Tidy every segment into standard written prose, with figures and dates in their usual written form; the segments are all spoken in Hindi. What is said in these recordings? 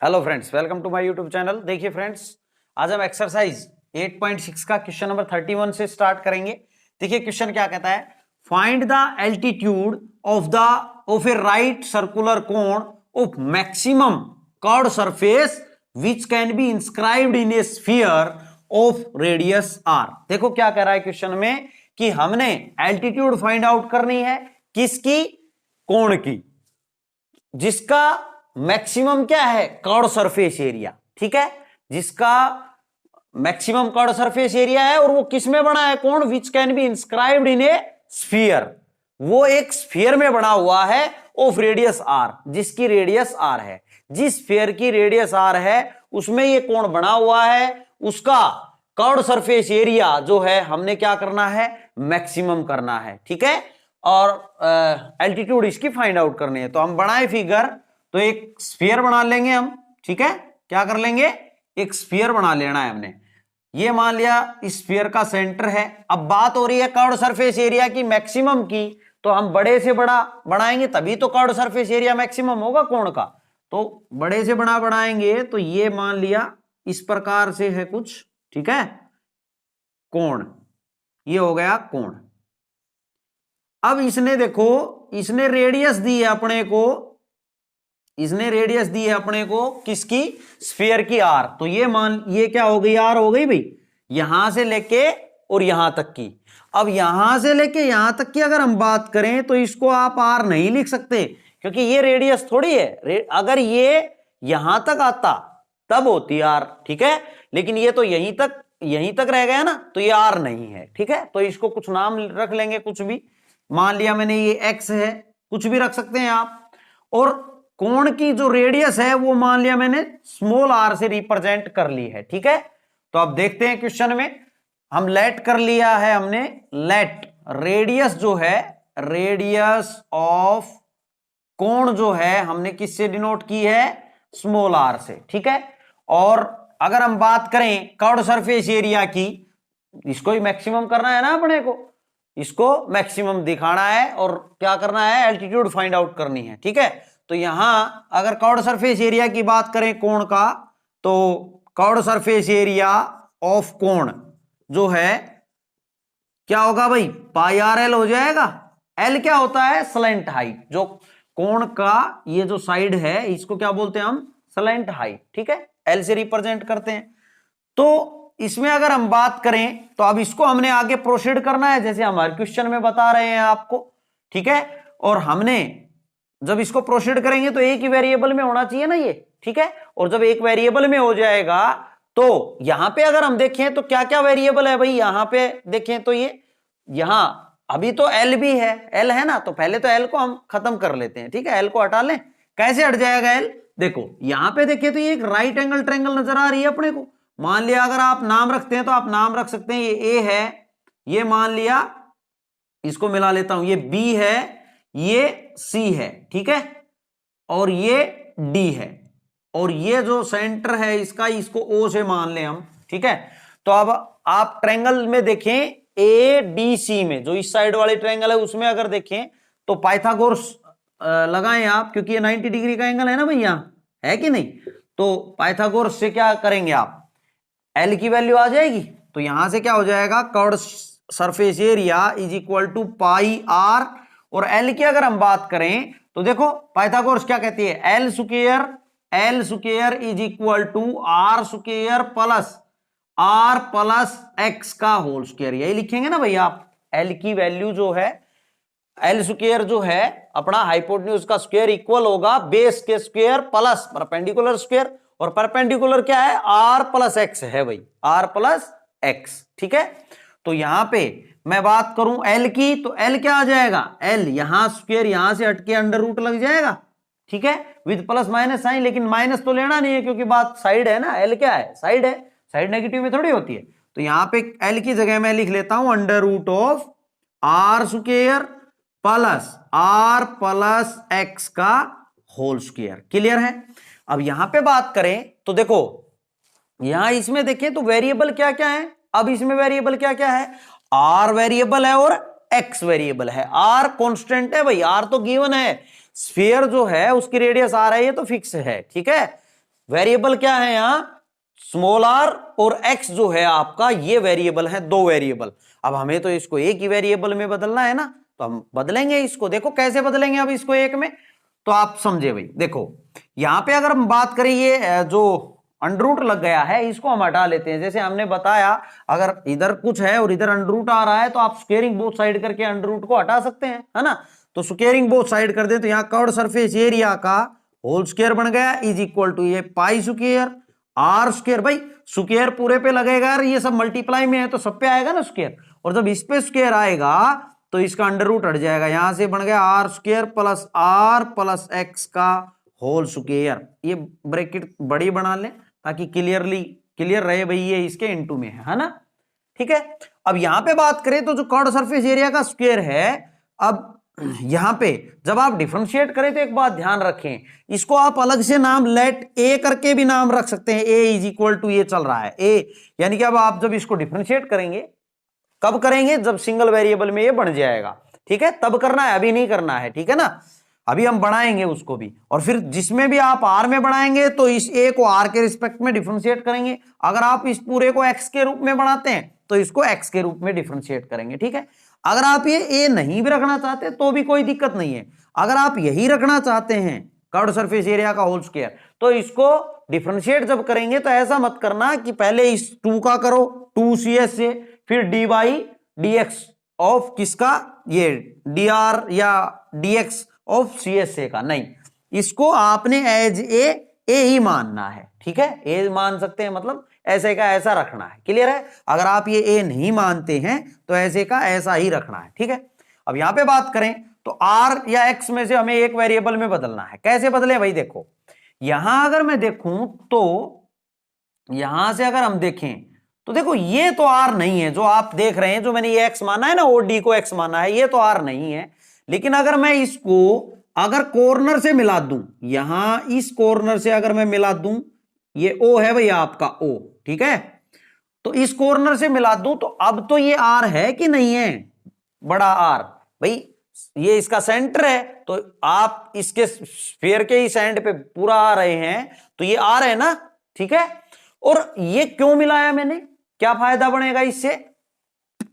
Hello friends, welcome to my YouTube channel. देखिए फ्रेंड्स, आज हम एक्सरसाइज 8.6 का क्वेश्चन नंबर 31 से स्टार्ट करेंगे। देखिए क्वेश्चन क्या कहता है, find the altitude of a right circular cone of maximum curved surface which can be inscribed in a sphere of radius R. देखो क्या कह रहा है क्वेश्चन में कि हमने एल्टीट्यूड फाइंड आउट करनी है किसकी, कोण की, जिसका मैक्सिमम क्या है, कर्व सरफेस एरिया। ठीक है, जिसका मैक्सिमम कर्व सरफेस एरिया है और वो किस में बना है, कोण विच can be inscribed in a sphere. वो एक स्फीयर में बना हुआ है ऑफ रेडियस आर, जिसकी रेडियस आर है। जिस स्फीयर की रेडियस आर है उसमें ये कोण बना हुआ है, उसका कर्व सरफेस एरिया जो है हमने क्या करना है, मैक्सिमम करना है। ठीक है, और एल्टीट्यूड इसकी फाइंड आउट करनी है। तो हम बनाए फिगर, तो एक स्फीयर बना लेंगे हम। ठीक है, क्या कर लेंगे, एक स्फीयर बना लेना है हमने। ये मान लिया इस स्फीयर का सेंटर है। अब बात हो रही है कर्व्ड सरफेस एरिया की मैक्सिमम की, तो हम बड़े से बड़ा बनाएंगे तभी तो कर्व्ड सरफेस एरिया मैक्सिमम होगा कोण का। तो बड़े से बड़ा बनाएंगे तो ये मान लिया इस प्रकार से है कुछ। ठीक है, कोण, ये हो गया कोण। अब इसने देखो, इसने रेडियस दी है अपने को, इसने रेडियस दी है अपने को किसकी, स्फीयर की आर। तो ये क्या हो गई, आर हो गई भाई, यहां से लेके और यहां तक की। अब यहां से लेके यहां तक की अगर हम बात करें तो इसको आप आर नहीं लिख सकते, क्योंकि ये रेडियस थोड़ी है। अगर ये यहां तक आता तब होती आर। ठीक है, लेकिन ये तो यहीं तक रह गया ना, तो ये आर नहीं है। ठीक है, तो इसको कुछ नाम रख लेंगे, कुछ भी। मान लिया मैंने ये एक्स है, कुछ भी रख सकते हैं आप। और कोण की जो रेडियस है वो मान लिया मैंने स्मॉल आर से रिप्रेजेंट कर ली है। ठीक है, तो अब देखते हैं क्वेश्चन में, हम लेट कर लिया है हमने। लेट रेडियस जो है, रेडियस ऑफ कोण जो है हमने किससे डिनोट की है, स्मॉल आर से। ठीक है, और अगर हम बात करें कर्व्ड सरफेस एरिया की, इसको ही मैक्सिमम करना है ना अपने को, इसको मैक्सिमम दिखाना है और क्या करना है, एल्टीट्यूड फाइंड आउट करनी है। ठीक है, तो यहां अगर कर्व्ड सरफेस एरिया की बात करें कोण का, तो कर्व्ड सरफेस एरिया ऑफ कोण जो है क्या होगा भाई, पाई आर एल हो जाएगा। एल क्या होता है, स्लैंट हाइट। जो कोण का ये जो साइड है इसको क्या बोलते हैं हम, स्लैंट हाइट। ठीक है, एल से रिप्रेजेंट करते हैं। तो इसमें अगर हम बात करें तो अब इसको हमने आगे प्रोसीड करना है, जैसे हमारे क्वेश्चन में बता रहे हैं आपको। ठीक है, और हमने जब इसको प्रोसीड करेंगे तो एक ही वेरिएबल में होना चाहिए ना ये। ठीक है, और जब एक वेरिएबल में हो जाएगा तो यहां पे अगर हम देखें तो क्या क्या वेरिएबल है भाई, यहां पे देखें तो ये यहां अभी तो एल भी है, एल है ना, तो पहले तो एल को हम खत्म कर लेते हैं। ठीक है, एल को हटा लें। कैसे हट जाएगा एल, देखो यहां पे देखिए तो ये एक राइट एंगल ट्रायंगल नजर आ रही है अपने को। मान लिया अगर आप नाम रखते हैं तो आप नाम रख सकते हैं, ये ए है, ये मान लिया इसको मिला लेता हूं, ये बी है, ये सी है। ठीक है, और ये डी है, और ये जो सेंटर है इसका, इसको ओ से मान लें हम। ठीक है, तो अब आप ट्रायंगल में देखें, ए डी सी में जो इस साइड वाले ट्रायंगल है उसमें अगर देखें तो पाइथागोरस लगाएं आप, क्योंकि ये 90 डिग्री का एंगल है ना भैया, है कि नहीं। तो पाइथागोरस से क्या करेंगे आप, एल की वैल्यू आ जाएगी, तो यहां से क्या हो जाएगा, curved surface area is equal to pi R. और एल की अगर हम बात करें तो देखो पाइथागोरस क्या कहती है, L square is equal to R square plus x का होल स्क्वायर। यही लिखेंगे ना भैया आप। एल की वैल्यू जो है, एल स्क्वायर जो है अपना हाइपोटेन्यूज का स्क्वायर इक्वल होगा बेस के स्क्वायर प्लस परपेंडिकुलर स्क्वायर, और परपेंडिकुलर क्या है, आर प्लस एक्स है भाई, आर प्लस एक्स। ठीक है, तो यहां पे मैं बात करूं एल की, तो एल क्या आ जाएगा, एल यहां स्क्वायर यहां से हटके अंडर रूट लग जाएगा। ठीक है, विद प्लस माइनस साइन, लेकिन माइनस तो लेना नहीं है क्योंकि बात साइड है ना, एल क्या है, साइड है, साइड नेगेटिव में थोड़ी होती है। तो यहां पे एल की जगह मैं लिख लेता हूं under root of R square plus x का होल स्क्वायर। क्लियर है। अब यहां पे बात करें तो देखो यहां इसमें देखें तो वेरिएबल क्या क्या है, अब इसमें वेरिएबल क्या क्या है, आर वेरिएबल है और एक्स वेरिएबल है। आर कांस्टेंट है भाई, आर तो गिवन है, स्फीयर जो है उसकी रेडियस आर है, ये तो फिक्स है। ठीक है, वेरिएबल क्या है यहां, स्मॉल आर और एक्स जो है आपका, ये वेरिएबल है, दो वेरिएबल। अब हमें तो इसको एक ही वेरिएबल में बदलना है ना, तो हम बदलेंगे इसको। देखो कैसे बदलेंगे अब इसको एक में, तो आप समझे भाई। देखो यहां पे अगर हम बात करें, ये जो अंडरूट लग गया है इसको हम हटा लेते हैं। जैसे हमने बताया, अगर इधर कुछ है और इधर अंडरूट आ रहा है तो आप स्क्वेयरिंग बोथ साइड करके अंडरूट को हटा सकते हैं, है ना। तो स्क्वेयरिंग बोथ साइड कर दे तो यहाँ कर्व्ड सरफेस एरिया का होल स्क्वायर बन गया इज इक्वल टू ये पाई स्क्वायर आर स्क्वायर। भाई स्क्वायर पूरे पे लगेगा यार, ये सब मल्टीप्लाई में है तो सब पे आएगा ना स्क्वायर, और जब इस पे स्क्वायर आएगा तो इसका अंडर रूट हट जाएगा, यहां से बन गया R square plus R plus x का होल स्क्वायर। ये ब्रैकेट बड़ी बना लें ताकि क्लियर रहे भाई, ये इसके इनटू में है ना, ठीक है। अब यहां पे बात करें तो जो कर्व्ड सरफेस एरिया का स्क्वायर है, अब यहां पे जब आप डिफरेंशिएट करें तो एक बात ध्यान रखें, इसको आप अलग से नाम लेट ए करके भी नाम रख सकते हैं। ए इज इक्वल टू ये चल रहा है ए, यानी कि अब आप जब इसको डिफरेंशिएट करेंगे, कब करेंगे, जब सिंगल वेरिएबल में ये बन जाएगा, ठीक है, तब करना है, अभी नहीं करना है, ठीक है ना। अभी हम बढ़ाएंगे उसको भी, और फिर जिसमें भी आप आर में बढ़ाएंगे तो इस ए को आर के रिस्पेक्ट में डिफरेंशिएट करेंगे। अगर आप इस पूरे को एक्स के रूप में बढ़ाते हैं तो इसको एक्स के रूप में डिफरेंशिएट करेंगे, ठीक है। अगर आप ये ए नहीं भी रखना चाहते तो भी कोई दिक्कत नहीं है। अगर आप यही रखना चाहते हैं कर्व्ड सरफेस एरिया का होल स्क्वायर, तो इसको डिफरेंशिएट जब करेंगे तो ऐसा मत करना कि पहले इस 2 का करो 2cs से, फिर d by d x of किसका, ये डी आर या d x of C S A का, नहीं, इसको आपने एज ए ही मानना है, ठीक है। ए मान सकते हैं, मतलब ऐसे का ऐसा रखना है, क्लियर है। अगर आप ये ए नहीं मानते हैं तो ऐसे का ऐसा ही रखना है, ठीक है। अब यहां पे बात करें तो आर या एक्स में से हमें एक वेरिएबल में बदलना है। कैसे बदले भाई, देखो यहां अगर मैं देखूं तो यहां से अगर हम देखें तो देखो ये तो आर नहीं है, जो आप देख रहे हैं, जो मैंने ये एक्स माना है ना, ओ डी को एक्स माना है, ये तो आर नहीं है। लेकिन अगर मैं इसको अगर कॉर्नर से मिला दूं, यहां इस कॉर्नर से अगर मैं मिला दूं, ये ओ है भैया आपका ओ, ठीक है, तो इस कॉर्नर से मिला दूं तो अब तो ये आर है कि नहीं है, बड़ा आर भाई, ये इसका सेंटर है, तो आप इसके स्फीयर के ही सेंटर पे पूरा आ रहे हैं, तो ये आर है ना, ठीक है। और ये क्यों मिलाया मैंने, क्या फायदा बनेगा इससे,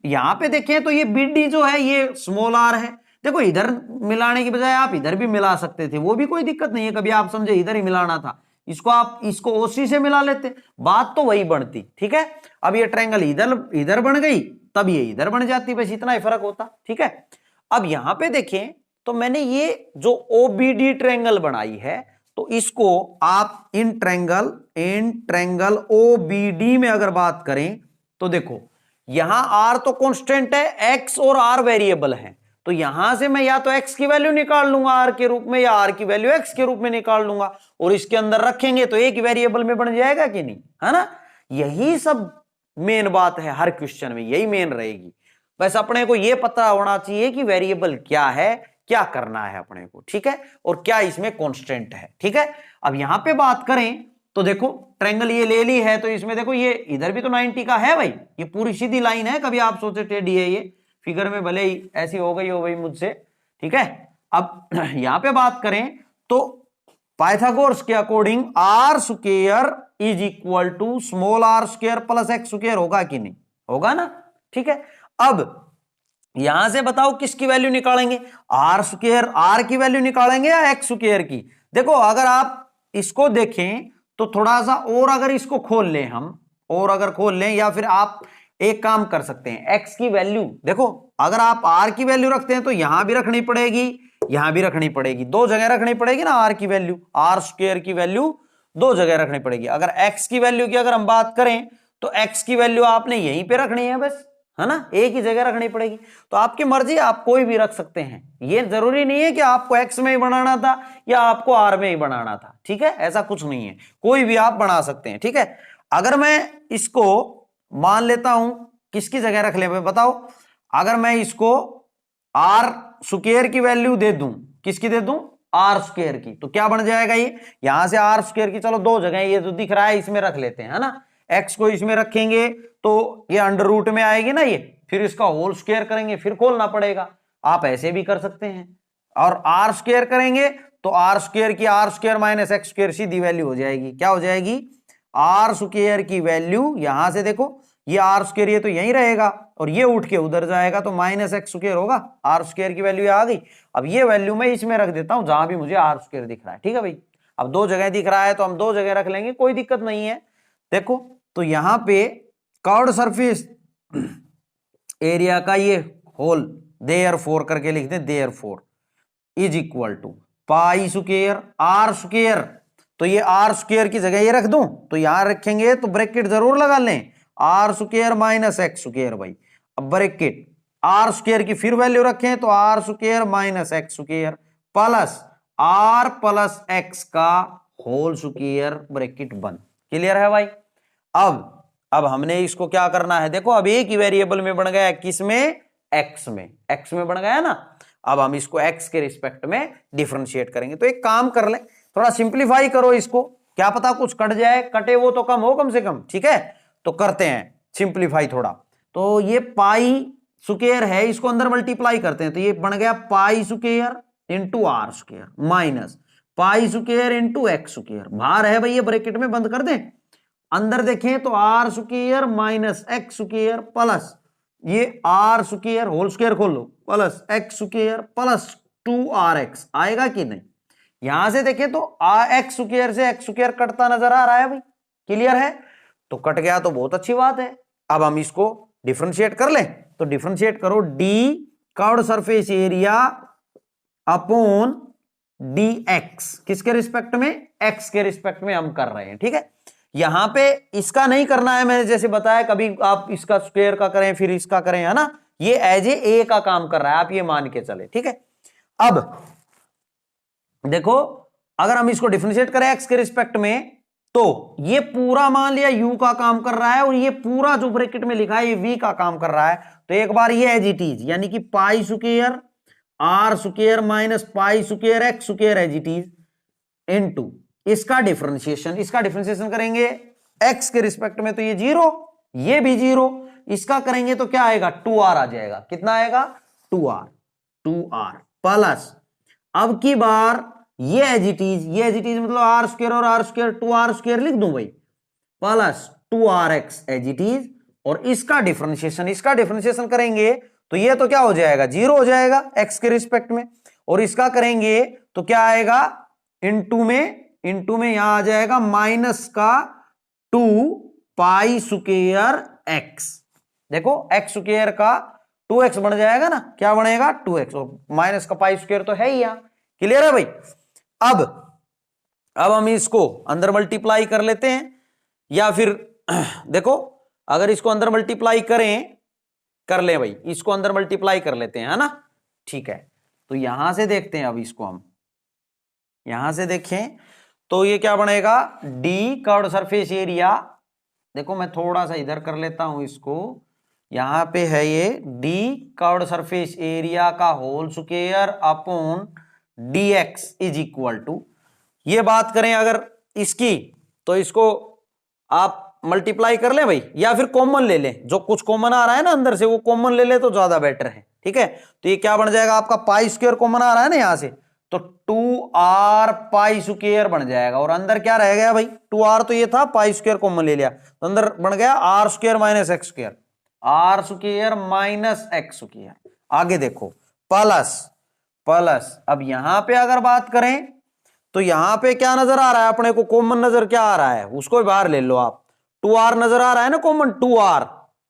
यहां पे देखें तो ये बीडी जो है ये स्मॉल आर है। देखो इधर मिलाने की बजाय आप इधर भी मिला सकते थे, वो भी कोई दिक्कत नहीं है। कभी आप समझे इधर ही मिलाना था, इसको आप इसको ओसी से मिला लेते, बात तो वही बनती, ठीक है। अब ये ट्रायंगल इधर बन गई, तब ये इधर बन जाती, बस इतना ही फर्क होता, ठीक है। अब यहां पे देखें तो मैंने ये जो ओबीडी ट्रायंगल बनाई है, तो इसको आप इन ट्रायंगल ओबीडी में अगर बात करें तो देखो यहां आर तो कांस्टेंट है, एक्स और आर वेरिएबल है, तो यहां से मैं या तो एक्स की वैल्यू निकाल लूंगा आर के रूप में, या आर की वैल्यू एक्स के रूप में निकाल लूंगा, और इसके अंदर रखेंगे तो एक वेरिएबल में बन जाएगा कि नहीं, है ना। यही सब मेन बात है, हर क्वेश्चन में यही मेन रहेगी। बस अपने को यह पता होना चाहिए कि वेरिएबल क्या है, क्या करना है अपने को, ठीक है, और क्या इसमें कांस्टेंट है, ठीक है। अब यहां पे बात करें तो देखो ट्रायंगल ये ले ली है, तो इसमें देखो ये इधर भी तो 90 का है भाई, ये पूरी सीधी लाइन है, कभी आप सोचे टेढ़ी है, ये फिगर में भले ही ऐसी हो गई मुझसे, ठीक है। अब यहां पे बात करें तो पाइथागोरस के according R square is equal to small R square plus x square होगा कि नहीं, होगा ना, ठीक है। अब यहां से बताओ किसकी वैल्यू निकालेंगे, आर स्क्वायर, आर की वैल्यू निकालेंगे या एक्स स्क्वायर की। देखो अगर आप इसको देखें तो थोड़ा सा और अगर इसको खोल लें हम, और अगर खोल लें, या फिर आप एक काम कर सकते हैं, एक्स की वैल्यू देखो, अगर आप आर की वैल्यू रखते हैं तो यहां भी रखनी पड़ेगी, यहां भी रखनी पड़ेगी, दो जगह रखनी पड़ेगी ना आर की वैल्यू, आर स्क्वायर की वैल्यू दो जगह रखनी पड़ेगी। अगर एक्स की वैल्यू की अगर हम बात करें तो एक्स की वैल्यू आपने यहीं पे रखनी है बस, है ना, एक ही जगह रखनी पड़ेगी। तो आपकी मर्जी, आप कोई भी रख सकते हैं, ये जरूरी नहीं है कि आपको एक्स में ही बनाना था या आपको आर में ही बनाना था, ठीक है, ऐसा कुछ नहीं है, कोई भी आप बना सकते हैं, ठीक है। अगर मैं इसको मान लेता हूं, किसकी जगह रख ले बताओ, अगर मैं इसको आर स्क्वायर की वैल्यू दे दूं, किसकी दे दूं, आर स्क्वायर की, तो क्या बन जाएगा ये, यहां से आर स्क्वायर की, चलो दो जगह ये जो दिख रहा है इसमें रख लेते हैं, है ना, एक्स को इसमें रखेंगे तो ये अंडर रूट में आएगी ना ये, फिर इसका होल स्क्वायर करेंगे, फिर खोलना पड़ेगा, आप ऐसे भी कर सकते हैं, और आर स्क्वायर करेंगे तो आर स्क्वायर की R square minus x square सीधी वैल्यू हो जाएगी। क्या हो जाएगी? आर स्क्वायर की वैल्यू यहां से देखो, ये आर स्क्वायर ये तो यहीं रहेगा और ये उठ के उधर जाएगा तो माइनस एक्स स्क्वायर होगा। आर स्क्वायर की वैल्यू आ गई। अब ये वैल्यू मैं इसमें रख देता हूं जहां भी मुझे आर स्क्वायर दिख रहा है। ठीक है भाई, अब दो जगह दिख रहा है तो हम दो जगह रख लेंगे, कोई दिक्कत नहीं है। देखो तो यहां पे कर्व्ड सरफेस एरिया का ये होल देयरफॉर करके लिख दें, therefore is equal to pi square R square. तो ये आर स्क्वायर की जगह ये रख दूं तो यहां रखेंगे तो ब्रैकेट जरूर लगा लें, R square minus x square भाई। अब ब्रैकेट आर स्क्वायर की फिर वैल्यू रखें तो are square minus x square plus R plus x का होल स्क्वायर ब्रैकेट बंद। क्लियर है भाई? अब हमने इसको क्या करना है, देखो अब एक ही वेरिएबल में बन गया, किस में? एक्स में। एक्स में बन गया ना। अब हम इसको एक्स के रिस्पेक्ट में डिफरेंशिएट करेंगे। तो एक काम कर ले, थोड़ा सिंप्लीफाई करो इसको, क्या पता कुछ कट जाए, कटे वो तो कम हो कम से कम। ठीक है, तो करते हैं सिंप्लीफाई थोड़ा। तो ये पाई स्क्वायर है, इसको अंदर मल्टीप्लाई करते हैं तो ये बन गया pi square into R square minus pi square into x square. बाहर है भाई, ये ब्रैकेट में बंद कर दें। अंदर देखें तो are square minus x square plus ये आर स्क्वायर होल स्क्वायर खोल लो plus x square plus 2rx आएगा कि नहीं? यहां से देखें तो एक्स स्क्वायर से एक्स स्क्वायर कटता नजर आ रहा है भाई। क्लियर है? तो कट गया तो बहुत अच्छी बात है। अब हम इसको डिफरेंशिएट कर लें तो डिफरेंशिएट करो, D curved surface area upon d x, किसके रिस्पेक्ट में? एक्स के रिस्पेक्ट में हम कर रहे हैं। ठीक है, यहां पे इसका नहीं करना है, मैंने जैसे बताया, कभी आप इसका स्क्वायर का करें फिर इसका करें, है ना, ये एज ए का काम कर रहा है, आप ये मान के चले। ठीक है, अब देखो अगर हम इसको डिफरेंशिएट करें एक्स के रिस्पेक्ट में तो ये पूरा मान लिया यू का काम कर रहा है और ये पूरा जो ब्रैकेट में लिखा है ये वी का काम कर रहा है। तो एक बार ये एज इट इज, यानी कि pi square R square minus pi square x square as it is into इसका डिफरेंशिएशन करेंगे x के रिस्पेक्ट में तो ये जीरो, ये भी जीरो, इसका करेंगे तो क्या आएगा? 2r आ जाएगा। कितना आएगा? 2r प्लस अब की बार ये एज इट इज मतलब आर स्क्वायर और आर स्क्वायर 2r स्क्वायर लिख दूं भाई plus 2rx as it is, और इसका डिफरेंशिएशन करेंगे तो ये तो क्या हो जाएगा? जीरो हो जाएगा x के रिस्पेक्ट में, और इसका करेंगे तो क्या आएगा? इनटू में यहां आ जाएगा माइनस का 2 पाई स्क्वायर एक्स। देखो एक्स स्क्वायर का 2x बन जाएगा ना, क्या बनेगा? 2x, और माइनस का पाई स्क्वायर तो है ही यहां। क्लियर है भाई? अब हम इसको अंदर मल्टीप्लाई कर लेते हैं, या फिर देखो अगर इसको अंदर मल्टीप्लाई कर ले भाई, इसको अंदर मल्टीप्लाई कर लेते हैं, है ना। ठीक है, तो यहां से देखते हैं, अब इसको हम यहां से देखें तो ये क्या बनेगा? डी कर्व्ड सरफेस एरिया, देखो मैं थोड़ा सा इधर कर लेता हूं इसको, यहां पे है ये डी कर्व्ड सरफेस एरिया का whole square upon d x is equal to, ये बात करें अगर इसकी तो इसको आप मल्टीप्लाई कर ले भाई, या फिर कॉमन ले लें, जो कुछ कॉमन आ रहा है ना अंदर से वो कॉमन ले ले तो ज्यादा बेटर है। ठीक है, तो ये क्या बन जाएगा आपका? पाई स्क्वायर कॉमन आ रहा है ना यहां से, तो 2r पाई स्क्वायर बन जाएगा, और अंदर क्या रह गया भाई? 2r तो ये था, पाई स्क्वायर कॉमन ले लिया तो अंदर बन गया R square minus x square, R square minus x square. आगे देखो प्लस अब यहां पे अगर बात करें तो यहां पे क्या नजर आ रहा है अपने को? कॉमन नजर क्या आ रहा है उसको भी बाहर ले लो आप, 2r नजर आ रहा है ना कॉमन,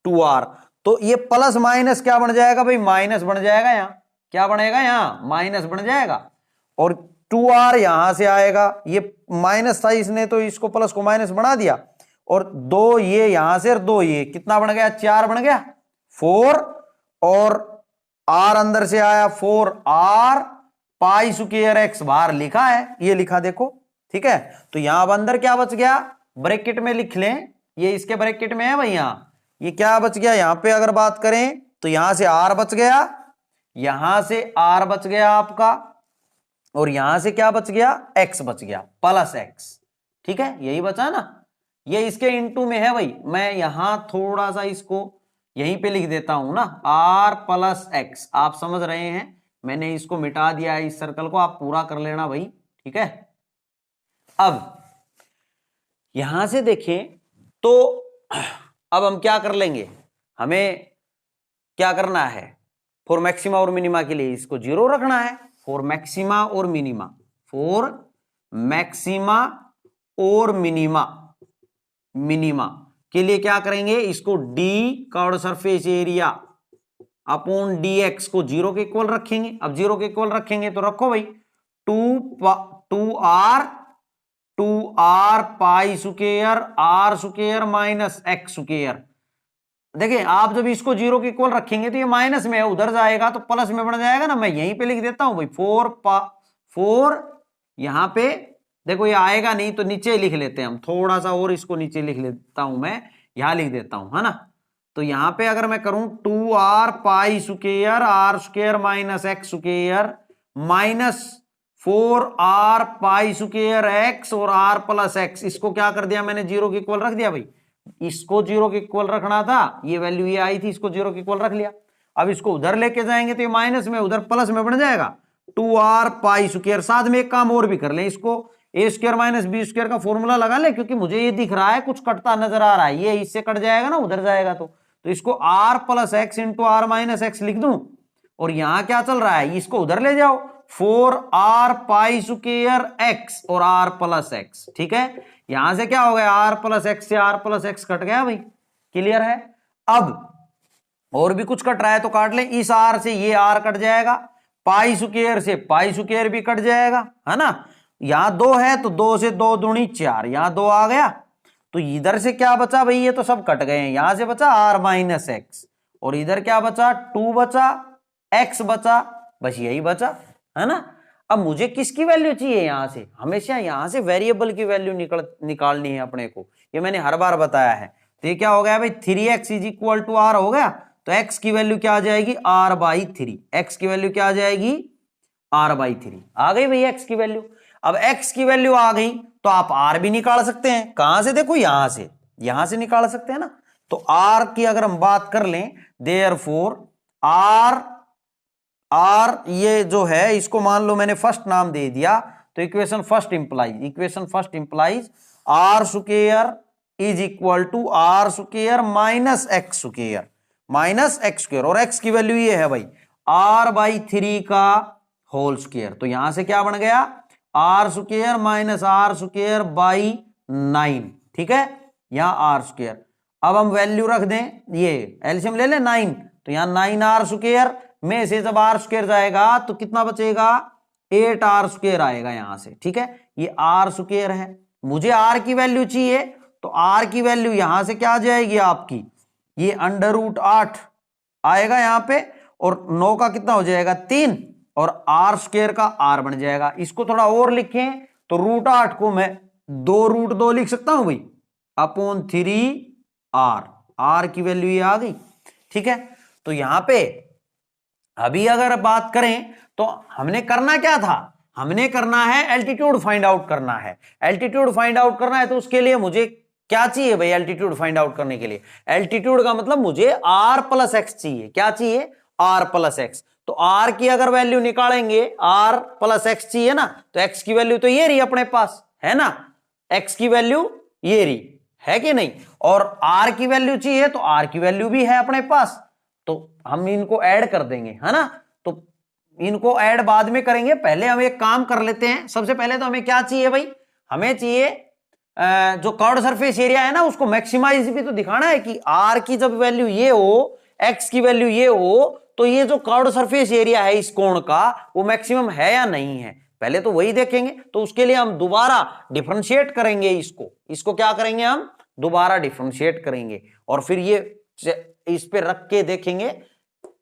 2r, तो ये प्लस माइनस क्या बन जाएगा भाई? माइनस बन जाएगा। यहां क्या बनेगा? यहां माइनस बन जाएगा, और 2r यहां से आएगा, ये माइनस था इसने तो इसको प्लस को माइनस बना दिया, और 2 ये यहां से, और 2 ये, कितना बन गया? 4 बन गया, 4, और r अंदर से आया 4r पाई स्क्वायर एक्स बाहर लिखा है, ये लिखा देखो। ठीक है, तो यहां अब अंदर क्या बच गया? ब्रैकेट में लिख लें, ये इसके ब्रैकेट में है भाई, यहां ये क्या बच गया? यहां पे अगर बात करें तो यहां से r बच गया, यहां से r बच गया आपका, और यहां से क्या बच गया? x बच गया प्लस x। ठीक है, यही बचा ना, ये इसके इनटू में है भाई, मैं यहां थोड़ा सा इसको यहीं पे लिख देता हूं ना, r प्लस x, आप समझ रहे हैं, मैंने इसको मिटा दिया है इस सर्कल को, आप पूरा कर लेना भाई, ठीक है। अब यहां से देखें तो अब हम क्या कर लेंगे, हमें क्या करना है, फॉर मैक्सिमा और मिनिमा के लिए इसको 0 रखना है। फॉर मैक्सिमा और मिनिमा, फॉर मैक्सिमा और मिनिमा, मिनिमा के लिए क्या करेंगे, इसको D curved surface area upon dx को 0 के इक्वल रखेंगे। अब 0 के इक्वल रखेंगे तो रखो भाई 2r pi square r square minus x square. देखिए आप जब इसको 0 के इक्वल रखेंगे तो ये माइनस में है, उधर जाएगा तो प्लस में बन जाएगा ना। मैं यहीं पे लिख देता हूं भाई 4 यहां पे देखो, ये आएगा नहीं तो नीचे लिख लेते हैं हम, थोड़ा सा और इसको नीचे लिख लेता हूं, मैं यहां लिख देता हूं, है ना। तो यहां पे अगर मैं करूं 2r pi square r square minus x square minus 4r pi square x और r प्लस x, इसको क्या कर दिया मैंने, 0 के इक्वल रख दिया भाई। इसको 0 के इक्वल रखना था, ये वैल्यू ये आई थी, इसको 0 के इक्वल रख लिया। अब इसको उधर लेके जाएंगे तो ये माइनस में, उधर प्लस में बन जाएगा 2r पाई स्क्वायर। साथ में एक काम और भी कर लें, इसको ए स्क्वायर माइनस बी स्क्वायर का फॉर्मूला लगा ले, क्योंकि मुझे ये दिख रहा है कुछ कटता नजर आ रहा है, ये इससे कट जाएगा ना, उधर जाएगा तो इसको r plus x into R minus x लिख दूं। और यहां क्या चल रहा है, इसको उधर ले जाओ 4r पाई स्क्वायर x और r प्लस एक्स, ठीक है। यहां से क्या हो गया, r प्लस एक्स से r प्लस एक्स कट गया भाई, क्लियर है। अब और भी कुछ कट रहा है तो काट ले, इस r से ये r कट जाएगा, पाई स्क्वायर से पाई स्क्वायर भी कट जाएगा, है ना। यहां 2 है तो 2 से 2 दूनी 4, यहां 2 आ गया तो इधर से क्या बचा भाई, ये तो सब कट गए हैं। यहां से बचा r माइनस एक्स और इधर क्या बचा, 2 बचा, x बचा, बस यही बचा, है ना। अब मुझे किसकी वैल्यू चाहिए, यहां से हमेशा यहां से वेरिएबल की वैल्यू निकालनी है अपने को, ये मैंने हर बार बताया है। तो ये क्या हो गया भाई, 3x is equal to r हो गया, तो x की वैल्यू क्या आ जाएगी, r बाई 3। x की वैल्यू क्या आ जाएगी, r बाई 3 आ गई भाई x की वैल्यू। अब x की वैल्यू आ गई तो आप r भी निकाल सकते हैं, कहां से, देखो यहां से निकाल सकते हैं ना। तो r की अगर हम बात कर लें, देयरफॉर r ये जो है इसको मान लो मैंने फर्स्ट नाम दे दिया, तो equation first implies r square is equal to r square minus x square और x की वैल्यू ये है भाई r बाई 3 का होल स्क्वायर। तो यहां से क्या बन गया, r square minus r square by 9, ठीक है, यहां r स्क्वायर। अब हम वैल्यू रख दें, ये एलसीएम ले ले 9, तो यहां 9r स्क्वायर में से जब r स्क्वायर जाएगा तो कितना बचेगा, 8r स्क्वायर आएगा यहां से, ठीक है। ये r स्क्वायर है, मुझे r की वैल्यू चाहिए, तो r की वैल्यू यहां से क्या आ जाएगी आपकी, ये अंडर रूट 8 आएगा यहां पे, और 9 का कितना हो जाएगा 3, और r स्क्वायर का r बन जाएगा। इसको थोड़ा और लिखें तो रूट 8 को मैं 2√2 लिख सकता हूं भाई, अपॉन 3r, r की वैल्यू ये आ गई, ठीक है। तो यहां पे अभी अगर बात करें तो हमने करना क्या था, हमने करना है एल्टीट्यूड फाइंड आउट करना है। एल्टीट्यूड फाइंड आउट करना है तो उसके लिए मुझे क्या चाहिए भाई, एल्टीट्यूड फाइंड आउट करने के लिए, एल्टीट्यूड का मतलब मुझे r प्लस एक्स चाहिए। क्या चाहिए, r प्लस एक्स। तो r की अगर वैल्यू निकालेंगे, r प्लस एक्स चाहिए ना, तो x की वैल्यू तो ये रही अपने पास, है ना, x की वैल्यू ये रही, है कि नहीं। और r की वैल्यू चाहिए तो r की वैल्यू भी है अपने पास, तो हम इनको ऐड कर देंगे, है ना। तो इनको ऐड बाद में करेंगे, पहले हम एक काम कर लेते हैं। सबसे पहले तो हमें क्या चाहिए भाई, हमें चाहिए जो कर्व्ड सरफेस एरिया है ना, उसको मैक्सिमाइज भी तो दिखाना है कि r की जब वैल्यू ये हो, x की वैल्यू ये हो, तो ये जो कर्व्ड सरफेस एरिया है इस कोण का वो मैक्सिमम है या नहीं है, पहले तो वही देखेंगे। तो उसके लिए हम दोबारा डिफरेंशिएट करेंगे, इसको क्या करेंगे, हम दोबारा डिफरेंशिएट करेंगे और फिर ये इस पे रख के देखेंगे,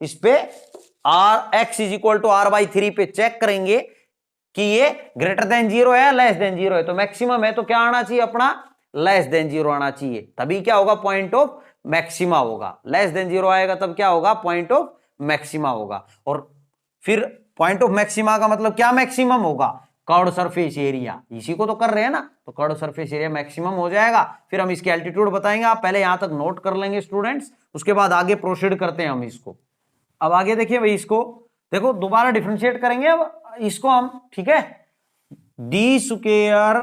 इस पे x is equal to r by 3 पे चेक करेंगे कि ये ग्रेटर देन 0 है, लेस देन 0 है। तो मैक्सिमम है तो क्या आना चाहिए अपना, लेस देन 0 आना चाहिए, तभी क्या होगा, पॉइंट ऑफ मैक्सिमा होगा। लेस देन 0 आएगा तब क्या होगा, पॉइंट ऑफ मैक्सिमा होगा। और फिर पॉइंट ऑफ मैक्सिमा का मतलब क्या, मैक्सिमम होगा कर्व्ड सरफेस एरिया, इसी को तो कर रहे हैं ना, तो कर्व्ड सरफेस एरिया मैक्सिमम हो जाएगा। फिर हम इसकी एल्टीट्यूड बताएंगे, आप पहले यहां तक नोट कर लेंगे स्टूडेंट्स, उसके बाद आगे प्रोसीड करते हैं हम इसको। अब आगे देखिए भाई, इसको देखो दोबारा डिफरेंशिएट करेंगे अब इसको हम, ठीक है। D square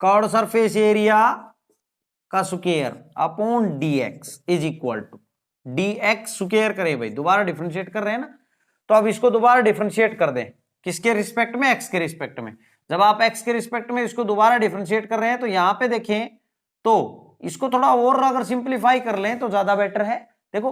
curve surface area का square upon d x is equal to d x square करे भाई, दोबारा डिफरेंशिएट कर रहे हैं ना, तो अब इसको दोबारा डिफरेंशिएट कर दें, किसके रिस्पेक्ट में, एक्स के रिस्पेक्ट में। जब आप एक्स के रिस्पेक्ट में इसको दोबारा डिफरेंशिएट कर रहे हैं तो यहां पे देखें तो इसको थोड़ा और अगर सिंप्लीफाई कर लें तो ज्यादा बेटर है। देखो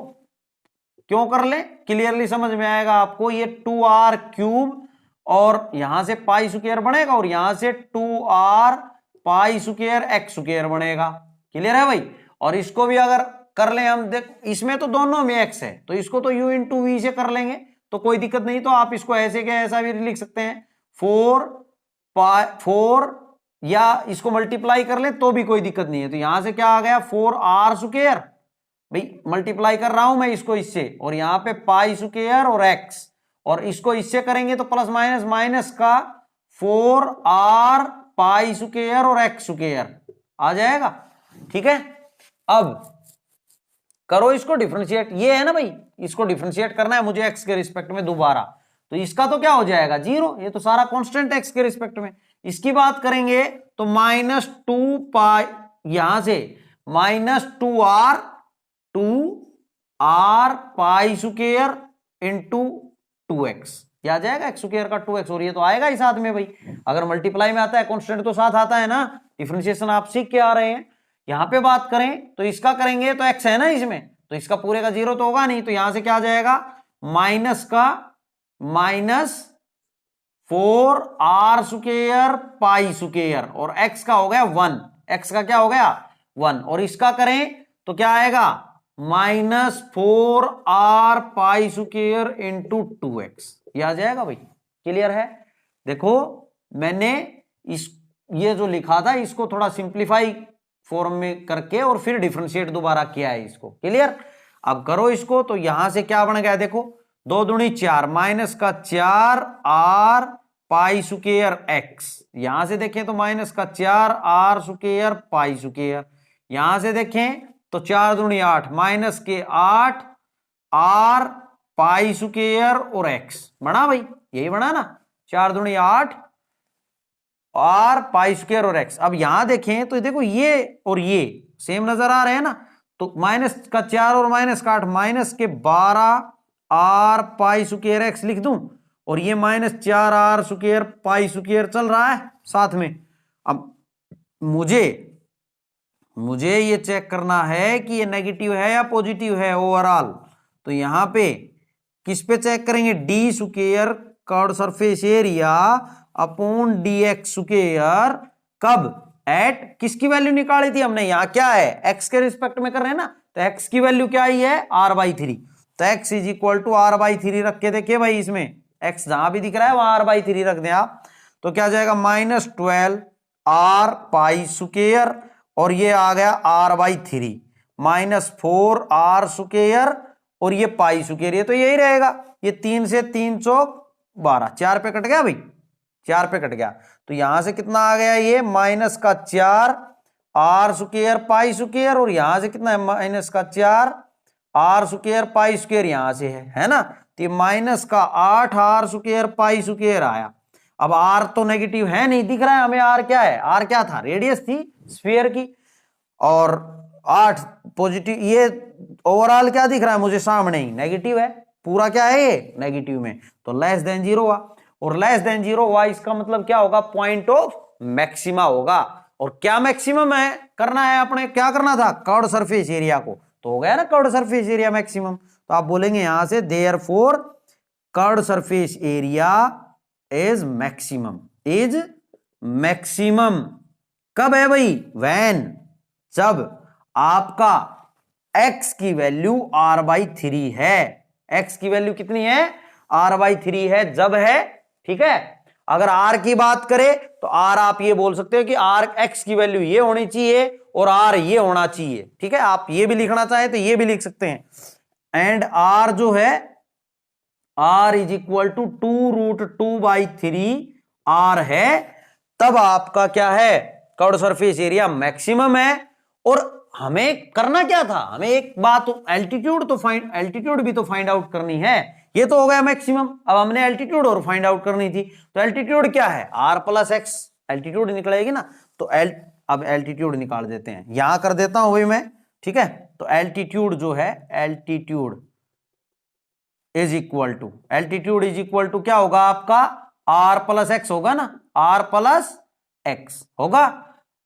क्यों कर लें, क्लियरली समझ में आएगा आपको। ये 2r क्यूब और यहां से पाई स्क्वायर बनेगा और यहां से 2r पाई स्क्वायर एक्स स्क्वायर बनेगा। क्लियर है भाई। और इसको भी अगर कर लें हम, देख इसमें तो दोनों में एक्स है तो इसको तो u इंटू वी से कर लेंगे तो कोई दिक्कत नहीं। तो आप इसको ऐसे क्या ऐसा भी लिख सकते हैं 4 या इसको मल्टीप्लाई कर लें तो भी कोई दिक्कत नहीं है। तो यहां से क्या आ गया 4r स्क्वायर, भाई मल्टीप्लाई कर रहा हूं मैं इसको इससे, और यहां पे पाई स्क्वायर और x, और इसको इससे करेंगे तो प्लस माइनस माइनस का 4r पाई स्क्वायर और x स्क्वायर आ जाएगा। ठीक है, अब करो इसको डिफरेंशिएट, ये है ना भाई, इसको डिफरेंशिएट करना है मुझे x के रिस्पेक्ट में दोबारा, तो इसका तो क्या हो जाएगा 0, ये तो सारा कांस्टेंट x के रिस्पेक्ट में। इसकी बात करेंगे तो -2 पाई, यहां से -2r पाई स्क्वायर इंटू 2x, क्या आ जाएगा x स्क्वायर का 2x, और ये तो आएगा ही साथ में भाई, अगर मल्टीप्लाई में आता है कांस्टेंट तो साथ आता है ना। डिफरेंशिएशन आप सीख के आ रहे हैं। यहां पे बात करें तो इसका करेंगे तो x है ना इसमें, तो इसका पूरे का 0 तो होगा नहीं, तो यहां से क्या आ जाएगा माइनस का -4r स्क्वायर पाई स्क्वायर, और x का हो गया 1, x का क्या हो गया 1, और इसका करें तो क्या आएगा -4r पाई स्क्वायर इंटू 2x, ये आ जाएगा भाई। क्लियर है। देखो मैंने इस ये जो लिखा था इसको थोड़ा सिंप्लीफाई फॉर्म में करके और फिर डिफरेंशिएट दोबारा किया है इसको। क्लियर। अब करो इसको तो यहां से क्या बन गया, देखो 2 दूनी 4 माइनस का 4r पाई स्क्वायर x, यहां से देखें तो माइनस का 4r स्क्वायर पाई स्क्वायर, यहां से देखें तो 4 दूनी 8 माइनस के 8r पाई स्क्वायर और x बना भाई, यही बना ना 4 दूनी 8 r पाई स्क्वायर और x। अब यहां देखें तो देखो ये और ये सेम नजर आ रहे हैं ना, तो माइनस का 4 और माइनस का 8 माइनस के 12r पाई स्क्वायर x लिख दूं, और ये -4r स्क्वायर पाई स्क्वायर चल रहा है साथ में। अब मुझे ये चेक करना है कि ये नेगेटिव है या पॉजिटिव है ओवरऑल, तो यहां पे किस पे चेक करेंगे, D square curve surface area upon d x square, कब एट किसकी वैल्यू निकाली थी हमने, यहां क्या है एक्स के रिस्पेक्ट में कर रहे हैं ना, तो एक्स की वैल्यू क्या आई है r/3, तो x is equal to r/3 रख के देखिए भाई, इसमें x जहां भी दिख रहा है वहां r/3 रख दें आप, तो क्या जाएगा -12r पाई स्क्वायर, और ये आ गया r/3 -4r स्क्वायर, और ये पाई स्क्वायर, ये तो यही रहेगा, ये 3 से 3 चौक 12, 4 पे कट गया भाई, 4 पे कट गया, तो यहां से कितना आ गया ये माइनस का 4r स्क्वायर पाई स्क्वायर, और यहां से कितना है माइनस का 4r स्क्वायर पाई स्क्वायर यहां से है ना, तो ये माइनस का 8r स्क्वायर पाई स्क्वायर आया। अब r तो नेगेटिव है नहीं दिख रहा है हमें, r क्या है, r क्या था रेडियस थी स्फीयर की, और 8 पॉजिटिव, ये ओवरऑल क्या दिख रहा है मुझे सामने ही नेगेटिव है, पूरा क्या है ये नेगेटिव में, तो लेस देन 0 हुआ, और लेस देन 0 हुआ इसका मतलब क्या होगा पॉइंट ऑफ मैक्सिमा होगा, और क्या मैक्सिमम है करना है अपने, क्या करना था कर्व्ड सरफेस एरिया को, तो हो गया ना कर्व्ड सरफेस एरिया मैक्सिमम, तो आप बोलेंगे यहां से therefore curved surface area is maximum, कब है भाई व्हेन, जब आपका x की वैल्यू r/3 है, x की वैल्यू कितनी है r/3 है जब है, ठीक है। अगर r की बात करें तो r आप ये बोल सकते हो कि r x की वैल्यू ये होनी चाहिए और r ये होना चाहिए, ठीक है, आप ये भी लिखना चाहें तो ये भी लिख सकते हैं, एंड r जो है r is equal to 2√2/3 r है, तब आपका क्या है कर्व्ड सरफेस एरिया मैक्सिमम है। और हमें करना क्या था, हमें एक बात एल्टीट्यूड भी तो फाइंड आउट करनी है, ये तो हो गया मैक्सिमम, अब हमने एल्टीट्यूड और फाइंड आउट करनी थी, तो एल्टीट्यूड क्या है r + x एल्टीट्यूड निकलेगी ना, तो अब एल्टीट्यूड निकाल देते हैं, यहां कर देता हूं भाई मैं, ठीक है। तो एल्टीट्यूड जो है, एल्टीट्यूड इज इक्वल टू क्या होगा आपका, आर प्लस एक्स होगा ना, आर प्लस एक्स होगा।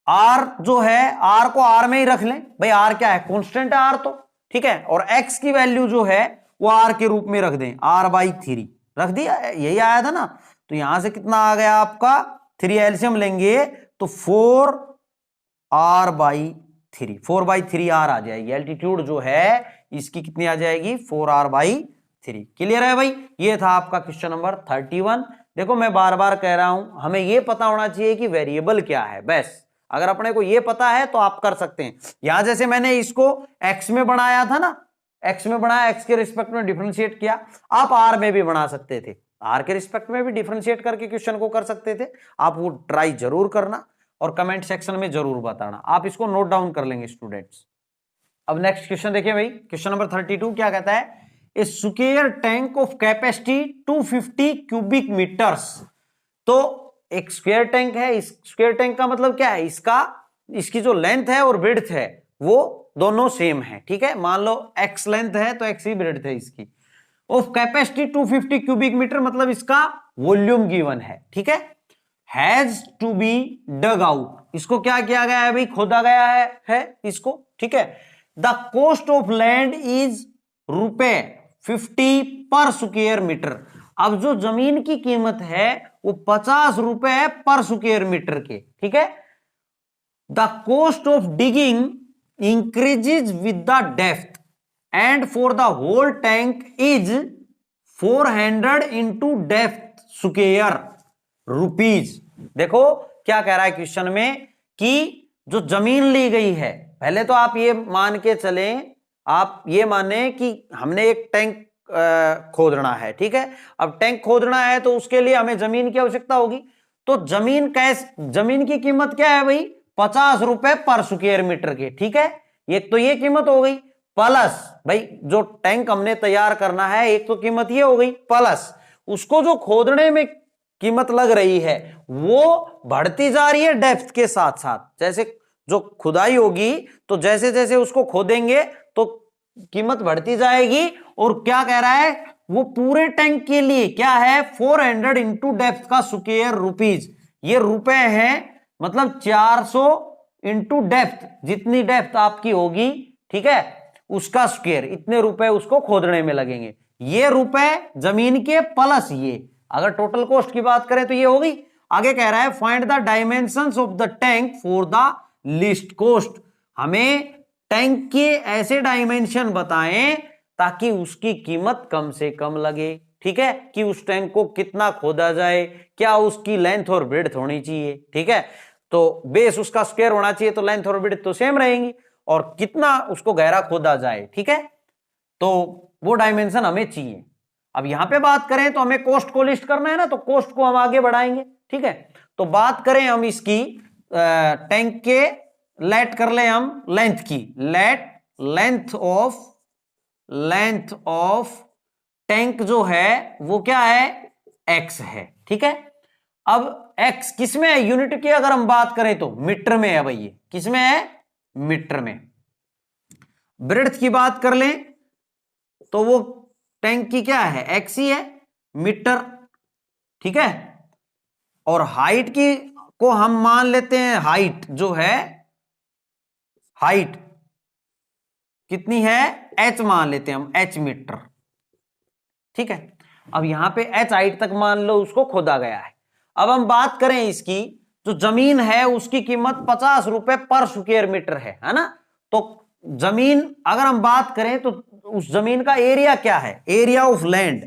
आर जो है, आर को आर में ही रख लें भाई, आर क्या है, कांस्टेंट है आर तो, ठीक है। और एक्स की वैल्यू जो है वो आर के रूप में रख दें, r/3 रख दिया, यही आया था ना। तो यहां से कितना आ गया आपका, 3 एलसीएम लेंगे तो 4r/3, 4/3 आर आ जाएगी। एल्टीट्यूड जो है इसकी कितनी आ जाएगी, 4r/3। क्लियर है भाई, ये था आपका क्वेश्चन नंबर 31। देखो मैं बार बार कह रहा हूं, हमें यह पता होना चाहिए कि वेरिएबल क्या है, बस अगर अपने को यह पता है तो आप कर सकते हैं। यहां जैसे मैंने इसको एक्स में बनाया था ना, एक्स में बनाया, एक्स के रिस्पेक्ट में डिफरेंशिएट किया, आप आर में भी बना सकते थे, आर के रिस्पेक्ट में भी डिफरेंशिएट करके क्वेश्चन को कर सकते थे। आप वो ट्राई जरूर करना और कमेंट सेक्शन में जरूर बताना, आप इसको नोट डाउन कर लेंगे स्टूडेंट्स। अब नेक्स्ट क्वेश्चन देखिए भाई, क्वेश्चन नंबर 32 क्या कहता है, a square tank of capacity 250 cubic metres. तो एक स्क्वायर टैंक है, इस स्क्वायर टैंक का मतलब क्या है, इसकी जो लेंथ है और विड्थ है वो दोनों सेम है, ठीक है। मान लो एक्स लेंथ है तो एक्स ही विड्थ है इसकी, ऑफ कैपेसिटी 250 क्यूबिक मीटर, मतलब इसका वॉल्यूम गिवन है, ठीक है। Has to be dug out, इसको क्या किया गया है भाई, खोदा गया है इसको, ठीक है। The cost of land is ₹50 पर स्क्वायर मीटर। अब जो जमीन की कीमत है वो 50 रुपए पर स्क्वायर मीटर के, ठीक है। The cost of digging increases with the depth and for the whole tank is 400 into depth square rupees. देखो क्या कह रहा है क्वेश्चन में कि जो जमीन ली गई है, पहले तो आप ये मान के चलें, आप ये माने कि हमने एक टैंक खोदना है, ठीक है। अब टैंक खोदना है तो उसके लिए हमें जमीन की आवश्यकता होगी, तो जमीन की कीमत क्या है भाई, 50 रुपए पर स्क्वायर मीटर के, ठीक है। एक तो ये कीमत हो गई, प्लस भाई जो टैंक हमने तैयार करना है, एक तो कीमत ये हो गई, प्लस उसको जो खोदने में कीमत लग रही है वो बढ़ती जा रही है डेप्थ के साथ साथ। जैसे जो खुदाई होगी तो जैसे जैसे उसको खोदेंगे तो कीमत बढ़ती जाएगी। और क्या कह रहा है, वो पूरे टैंक के लिए क्या है, 400 इंटू डेप्थ का स्क्वायर रुपीज, ये रुपए है, मतलब 400 इंटू डेप्थ, जितनी डेप्थ आपकी होगी, ठीक है, उसका स्क्वायर, इतने रुपए उसको खोदने में लगेंगे। ये रुपए जमीन के प्लस ये, अगर टोटल कॉस्ट की बात करें तो ये होगी। आगे कह रहा है find the dimensions of the tank for the least cost, हमें टैंक के ऐसे डायमेंशन बताएं ताकि उसकी कीमत कम से कम लगे, ठीक है, कि उस टैंक को कितना खोदा जाए, क्या उसकी लेंथ और ब्रेड्थ होनी चाहिए, ठीक है। तो बेस उसका स्क्वायर होना चाहिए तो लेंथ और ब्रेड्थ तो सेम रहेंगी, और कितना उसको गहरा खोदा जाए, ठीक है। तो वो डायमेंशन हमें चाहिए। अब यहां पे बात करें तो हमें कॉस्ट को लिस्ट करना है ना, तो कॉस्ट को हम आगे बढ़ाएंगे, ठीक है। तो बात करें हम इसकी टैंक के, लेट कर ले हम लेंथ की, लेट लेंथ ऑफ टैंक जो है वो क्या है, एक्स है, ठीक है। अब एक्स किसमें है, यूनिट की अगर हम बात करें तो मीटर में है भाई, ये किसमें है, मीटर में। ब्रेड्थ की बात कर लें तो वो टैंक की क्या है, एक्स ही है, मीटर, ठीक है। और हाइट की को हम मान लेते हैं, हाइट जो है, हाइट कितनी है, एच मान लेते हैं हम, एच मीटर, ठीक है। अब यहां पे एच हाइट तक मान लो उसको खोदा गया है। अब हम बात करें इसकी, जो जमीन है उसकी कीमत 50 रुपए पर स्क्वायर मीटर है ना। तो जमीन अगर हम बात करें तो उस जमीन का एरिया क्या है, area of land,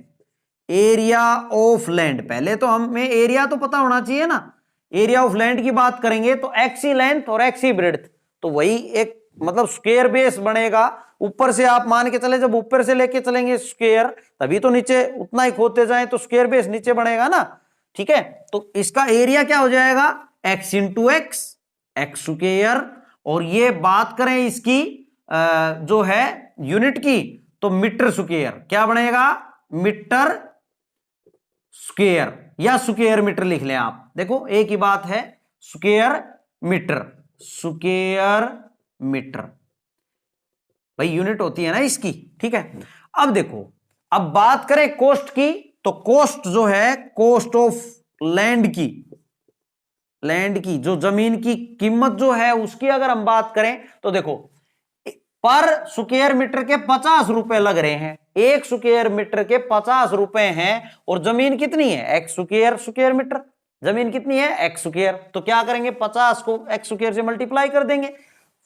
area of land, पहले तो हमें एरिया तो पता होना चाहिए ना। एरिया ऑफ लैंड की बात करेंगे तो एक्स ही लेंथ और एक्स ही ब्रेड्थ, तो वही एक मतलब स्क्वायर बेस बनेगा। ऊपर से आप मान के चले, जब ऊपर से लेके चलेंगे स्क्वायर, तभी तो नीचे उतना ही खोदते जाएं तो स्क्वायर बेस नीचे बनेगा ना, ठीक है। तो इसका एरिया क्या हो जाएगा, x into x, x square. और ये बात करें इसकी जो है यूनिट की, तो मीटर स्क्वायर, क्या बनेगा, मीटर स्क्वायर या स्क्वायर मीटर लिख लें आप। देखो एक ही बात है, स्क्वायर मीटर, स्क्वायर मीटर भाई यूनिट होती है ना इसकी, ठीक है। अब देखो, अब बात करें कोस्ट की, तो कोस्ट जो है, कोस्ट ऑफ लैंड की, लैंड की जो जमीन की कीमत जो है उसकी अगर हम बात करें तो देखो, पर स्क्वायर मीटर के 50 रुपए लग रहे हैं, एक स्क्वायर मीटर के 50 रुपए हैं, और जमीन कितनी है, एक्स स्क्वायर स्क्वायर मीटर, जमीन कितनी है एक्स स्क्वायर, तो क्या करेंगे 50 को एक्स स्क्वायर से मल्टीप्लाई कर देंगे,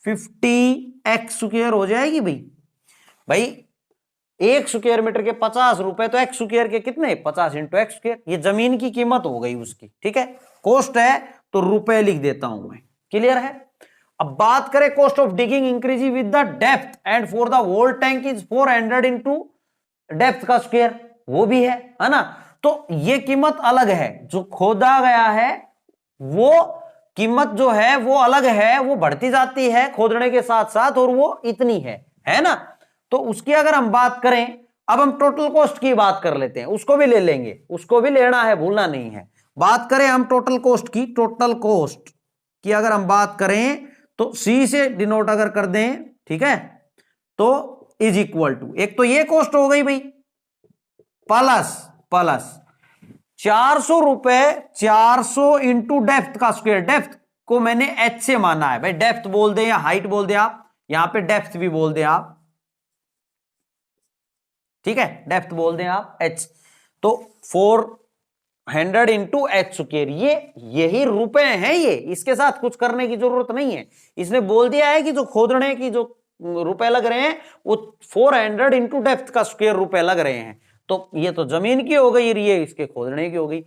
50 एक्स स्क्वायर हो जाएगी भाई। भाई एक स्क्वायर मीटर के 50 रुपए, तो एक्स स्क्वायर के कितने 50 इंटू एक्स स्क्वायर, ये जमीन की कीमत हो गई उसकी, ठीक है। कॉस्ट है तो रुपए लिख देता हूं मैं, क्लियर है। अब बात करें cost of digging increasing with the depth and for the whole tank is 400 into depth का स्क्वायर, वो भी है ना। तो ये कीमत अलग है, जो खोदा गया है वो कीमत जो है वो अलग है, वो बढ़ती जाती है खोदने के साथ साथ, और वो इतनी है ना। तो उसकी अगर हम बात करें, अब हम टोटल कॉस्ट की बात कर लेते हैं, उसको भी ले लेंगे, उसको भी लेना है, भूलना नहीं है। बात करें हम टोटल कॉस्ट की, टोटल कॉस्ट की अगर हम बात करें तो सी से डिनोट अगर कर दें, ठीक है, तो इज इक्वल टू, एक तो ये कॉस्ट हो गई भाई, प्लस 400 रुपए, 400 इंटू डेप्थ का स्क्वायर, डेप्थ को मैंने एच से माना है भाई, डेप्थ बोल दे या हाइट बोल दे आप, यहां पे डेप्थ भी बोल दे आप, ठीक है, डेप्थ बोल दें आप एच, तो 400 इंटू एच स्क्वायर, यही रुपए हैं, ये इसके साथ कुछ करने की जरूरत नहीं है, इसने बोल दिया है कि जो खोदने की जो रुपए लग रहे हैं वो 400 इंटू डेप्थ का स्क्वायर रुपए लग रहे हैं, तो ये तो जमीन की हो गई, ये इसके खोदने की हो गई,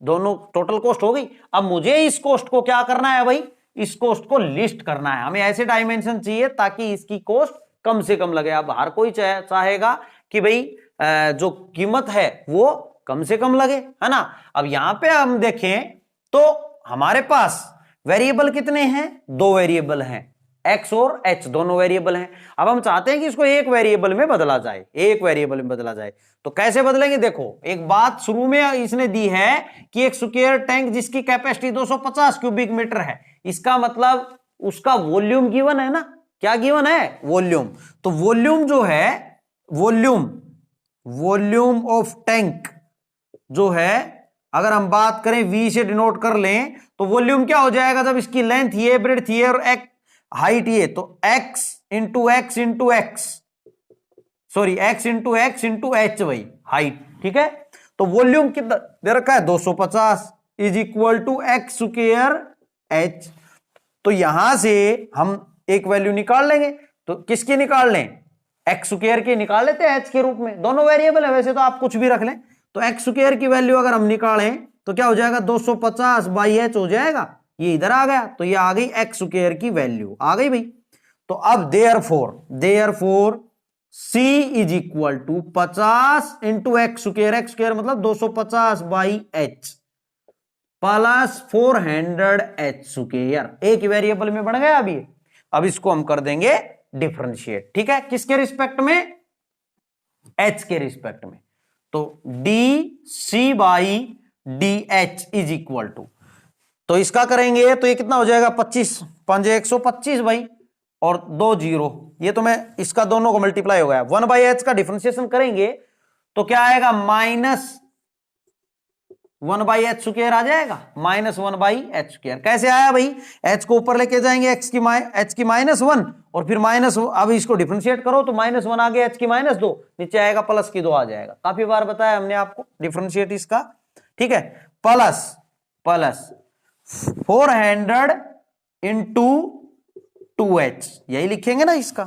दोनों टोटल कॉस्ट हो गई। अब मुझे इस कॉस्ट को क्या करना है भाई, इस कॉस्ट को लिस्ट करना है, हमें ऐसे डायमेंशन चाहिए ताकि इसकी कॉस्ट कम से कम लगे। अब हर कोई चाहेगा कि भाई जो कीमत है वो कम से कम लगे, है ना। अब यहां पे हम देखें तो हमारे पास वेरिएबल कितने हैं, दो वेरिएबल हैं, एक्स और एच दोनों वेरिएबल हैं। अब हम चाहते हैं कि इसको एक वेरिएबल में बदला जाए, एक वेरिएबल में बदला जाए, तो कैसे बदलेंगे, देखो एक बात शुरू में इसने दी है कि एक स्क्वायर टैंक जिसकी कैपेसिटी 250 क्यूबिक मीटर है, इसका मतलब उसका वॉल्यूम गिवन है ना, क्या गिवन है, वॉल्यूम। तो वॉल्यूम जो है, वॉल्यूम ऑफ टैंक जो है, अगर हम बात करें V से डिनोट कर लें, तो वॉल्यूम क्या हो जाएगा, जब इसकी लेंथ ये, ब्रेड्थ ये और हाइट ये, तो x into x into x, sorry x into x into h भाई हाइट, ठीक है। तो वॉल्यूम कितना दे रखा है 250 is equal to x square h. तो यहां से हम एक वैल्यू निकाल लेंगे, तो किसकी निकाल लें, एक्स स्क्वायर की निकाल लेते हैं एच के रूप में, दोनों वेरिएबल है वैसे तो आप कुछ भी रख लें। तो एक्स स्क्वायर की वैल्यू अगर हम निकालें तो क्या हो जाएगा, 250 बाई एच हो जाएगा, ये इधर आ गया, तो ये आ गई एक्स स्क्वायर की वैल्यू आ गई भाई। तो अब therefore c is equal to 50 into x square मतलब 250 by h plus 400 h square, एक वेरिएबल में बढ़ गया अभी। अब इसको हम कर देंगे डिफरेंशिएट, ठीक है, किसके रिस्पेक्ट में, एच के रिस्पेक्ट में। तो d c by d h is equal to, तो इसका करेंगे तो ये कितना हो जाएगा 25 5 125 भाई, और 2 0, ये तो मैं इसका दोनों को मल्टीप्लाई हो गया, 1 बाई एच का डिफरेंशिएशन करेंगे तो क्या आएगा, -1 बाई एच स्क्वायर आ जाएगा, -1 बाई एच स्क्वायर। कैसे आया भाई, एच को ऊपर लेके जाएंगे, एच की -1 और फिर अब इसको डिफरेंशिएट करो तो -1 आ गया, एच की -2 नीचे आएगा, +2 आ जाएगा। काफी बार बताया हमने आपको डिफरेंशिएट इसका, ठीक है, प्लस 400 इंटू 2h, यही लिखेंगे ना इसका।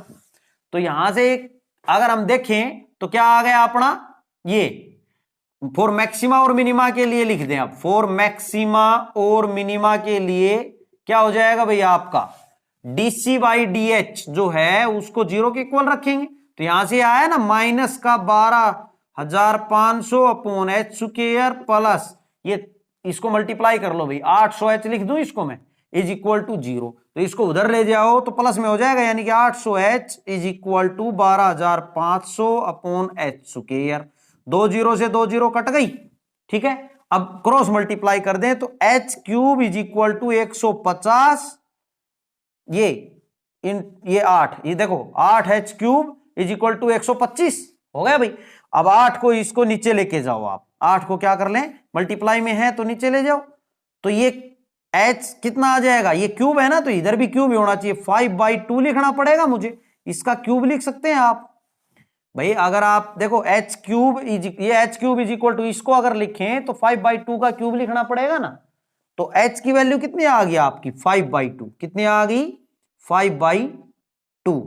तो यहां से अगर हम देखें तो क्या आ गया अपना, ये फॉर मैक्सिमा और मिनिमा के लिए लिख दें, आप फॉर मैक्सिमा और मिनिमा के लिए क्या हो जाएगा भैया आपका, डीसी बाई डी एच जो है उसको 0 के इक्वल रखेंगे, तो यहां से आया ना -12,500 अपॉन एच स्क्वायर प्लस ये, इसको मल्टीप्लाई कर लो भाई, 800h लिख दूं इसको मैं, इज इक्वल टू 0, तो इसको उधर ले जाओ तो प्लस में हो जाएगा, यानी कि 800h is equal to 12,500 upon h square, 2 0 से 2 0 कट गई, ठीक है। अब क्रॉस मल्टीप्लाई कर दें तो h cube is equal to 150, ये 8, ये देखो 8 h cube is equal to 125 हो गया भाई। अब 8 को इसको नीचे लेके जाओ, आप 8 को क्या कर लें, मल्टीप्लाई में है तो नीचे ले जाओ, तो ये h कितना आ जाएगा, ये क्यूब है ना तो इधर भी क्यूब ही होना चाहिए, 5/2 लिखना पड़ेगा मुझे, इसका क्यूब लिख सकते हैं आप भाई। अगर आप देखो h cube is equal to, इसको अगर लिखें तो 5/2 का क्यूब लिखना पड़ेगा ना, तो h की वैल्यू कितनी आ गई आपकी 5/2, कितनी आ गई 5/2,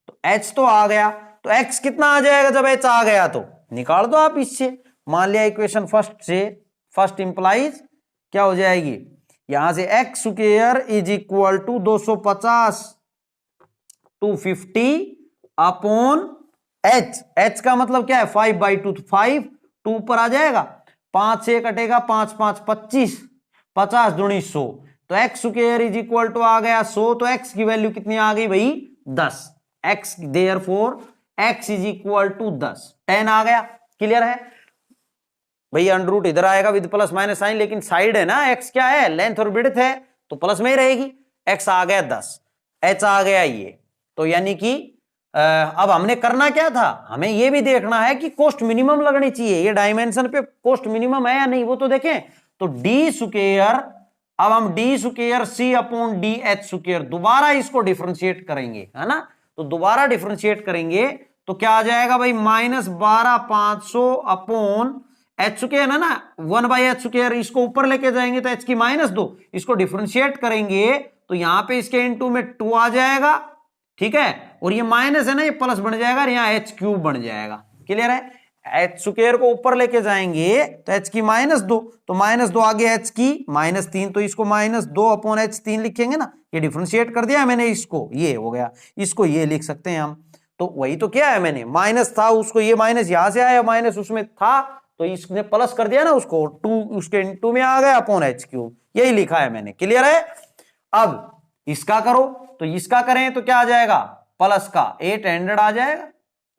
तो h तो आ गया, तो x कितना आ जाएगा जब h आ गया, तो निकाल दो आप इससे। मान लिया इक्वेशन फर्स्ट इंप्लाइज क्या हो जाएगी, यहां से x square is equal to 250 250 upon h का मतलब क्या है 5/2, तो 5 2 पर आ जाएगा, 5 से कटेगा 5 5 25, 50 दूनी 100, तो x square is equal to आ गया 100, तो x की वैल्यू कितनी आ गई भाई 10, x therefore x is equal to 10, 10 आ गया। क्लियर है भाई, अंडर रूट इधर आएगा विद प्लस माइनस साइन, लेकिन साइड है ना, x क्या है लेंथ और विड्थ है, तो प्लस में ही रहेगी, x आ गया 10, h आ गया ये, तो यानी कि अब हमने करना क्या था, हमें ये भी देखना है कि कॉस्ट मिनिमम लगनी चाहिए, ये डायमेंशन पे कॉस्ट मिनिमम है या नहीं वो तो देखें, तो डी स्क्वायर, अब हम D square c upon d h square दोबारा इसको डिफरेंशिएट करेंगे, है ना, तो दोबारा डिफरेंशिएट करेंगे तो क्या आ जाएगा भाई -12500 अपॉन एच स्क्वायर है ना, 1/h स्क्वायर, इसको ऊपर लेके जाएंगे तो h की -2, इसको डिफरेंशिएट करेंगे तो यहां पे इसके इनटू में 2 आ जाएगा, ठीक है, और ये माइनस है ना, ये प्लस बन जाएगा, यहाँ h क्यूब बन जाएगा। क्लियर है, h स्क्वायर को ऊपर लेके जाएंगे तो h की -2, तो -2 आगे h की -3, तो इसको -2 अपॉन h3 लिखेंगे ना, ये डिफरेंशिएट कर दिया मैंने इसको, ये हो गया, इसको ये लिख सकते हैं हम, तो वही तो क्या है मैंने, माइनस था उसको, ये माइनस यहां से आया, माइनस उसमें था तो इसने प्लस कर दिया ना उसको, 2 उसके इनटू में आ गया अपॉन h क्यूब, यही लिखा है मैंने। क्लियर है, अब इसका करो, तो इसका करें तो क्या आ जाएगा, प्लस का 800 आ जाएगा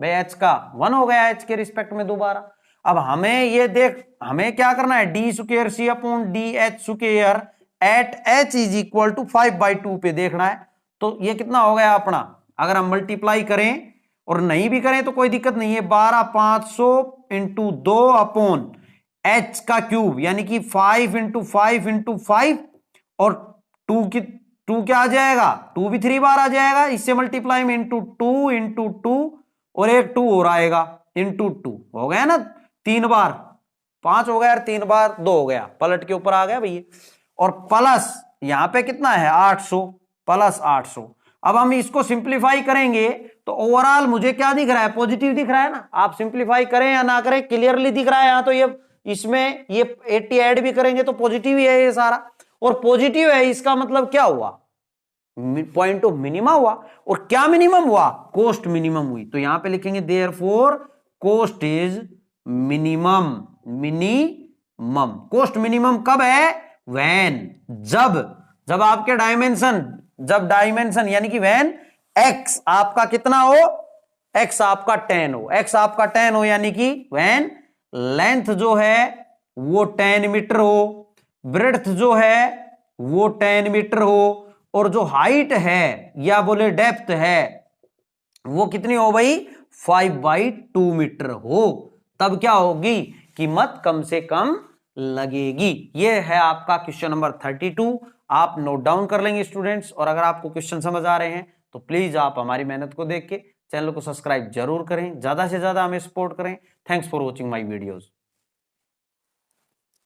भाई, h का 1 हो गया h के रिस्पेक्ट में दोबारा। अब हमें ये देख, हमें क्या करना है, d square c upon d h square at h is equal to 5/2 पे देखना है, तो ये कितना हो गया अपना, अगर हम मल्टीप्लाई करें और नहीं भी करें तो कोई दिक्कत नहीं है, 12500 इंटू 2 अपॉन h का क्यूब, यानी कि 5 इंटू 5 इंटू 5, और 2 क्या आ जाएगा, 2 भी 3 बार आ जाएगा, इससे मल्टीप्लाई में इंटू 2 इंटू 2, और एक 2 और आएगा इंटू 2, हो गया ना 3 बार, 5 हो गया, 3 बार 2 हो गया, पलट के ऊपर आ गया भैया, और प्लस यहां पे कितना है 800 प्लस 800। अब हम इसको सिंप्लीफाई करेंगे तो ओवरऑल मुझे क्या दिख रहा है, पॉजिटिव दिख रहा है ना, आप सिंप्लीफाई करें या ना करें क्लियरली दिख रहा है यहां, तो ये इसमें ये 80 ऐड भी करेंगे तो पॉजिटिव ही है ये सारा, और पॉजिटिव है इसका मतलब क्या हुआ, पॉइंट ऑफ मिनिमम हुआ, और क्या मिनिमम हुआ, कॉस्ट मिनिमम हुई, तो यहां पे लिखेंगे therefore cost is minimum, minimum cost minimum कब है, व्हेन, जब आपके डायमेंशन यानी कि व्हेन x आपका कितना हो, x आपका 10 हो, x आपका 10 हो, यानी कि व्हेन लेंथ जो है वो 10 मीटर हो, ब्रेड्थ जो है वो 10 मीटर हो, और जो हाइट है या बोले डेप्थ है वो कितनी हो भाई 5/2 मीटर हो, तब क्या होगी, कीमत कम से कम लगेगी। ये है आपका क्वेश्चन नंबर 32, आप नोट डाउन कर लेंगे स्टूडेंट्स, और अगर आपको क्वेश्चन समझ आ रहे हैं तो प्लीज आप हमारी मेहनत को देख के चैनल को सब्सक्राइब जरूर करें, ज्यादा से ज्यादा हमें सपोर्ट करें। Thanks for watching my videos.